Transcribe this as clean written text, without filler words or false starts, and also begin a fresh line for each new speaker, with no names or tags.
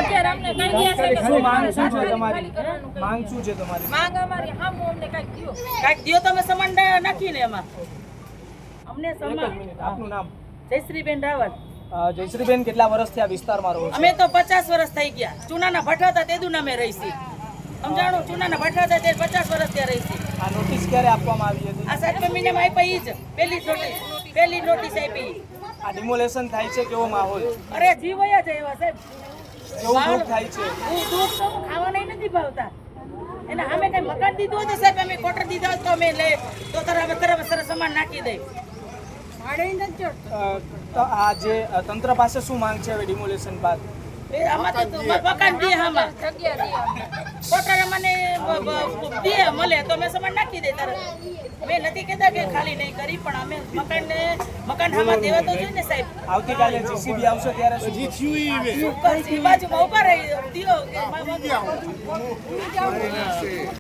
અત્યારે અમને કઈ ગયા છે કે
શું માંગ શું છે
ખાલી
તમારી?
કરવાનું કઈ.
માંગ શું છે તમારી?
માંગ અમારી હામો અમને કઈક દ્યો.
કાંઈક દ્યો તમે સમાન નાખીને એમાં
અમને
એક જ
સમાન
મિનિટ, આપનું નામ?
જયશ્રીબેન રાવલ.
જયશ્રીબેન, કેટલા વર્ષથી આ વિસ્તારમાં રહો છો?
અમે તો 50 વર્ષ થઈ ગયા. ચૂનાના ભઠ્ઠા હતા તે દુના અમે રહીશી. સમજાણું? ચૂનાના ભઠ્ઠા હતા તે 50 વર્ષ ત્યાં રહીશી.
આ નોટિસ ક્યારે આપવામાં આવી હતી?
આ 7 મહિનામાં આપી ઈ જ પહેલી નોટિસ આપી.
આ ડિમોલેશન થાય છે, કેવો માહોલ?
અરે જીવયા જ એવા સાહેબ.
કેવું દુઃખ થાય છે?
દૂધ તો ખાવાના નથી ભાવતા. એને અમે કઈ મકાન દીધું હોય તો સાહેબ અમે ક્વાર્ટર દીધા હોય તો અમે લે તો તરફ સરસ સામાન નાખી દઈ.
તો આ જે તંત્ર પાસે શું માંગ છે હવે ડિમોલેશન બાદ?
આમાં તો મકાન દે આમાં
જગ્યા દે અમને.
ક્વાર્ટર અમને દે મળે તો અમે સામાન નાખી દે તરત. મેં નથી કહેતા કે ખાલી નહીં કરી, પણ અમે મકાન આમાં દેવા તો જોઈએ ને સાહેબ.
આવતીકાલે જીસીબી આવશે ત્યારે શું?
બસ એ બાજુમાં ઉભા રહી દ્યો કે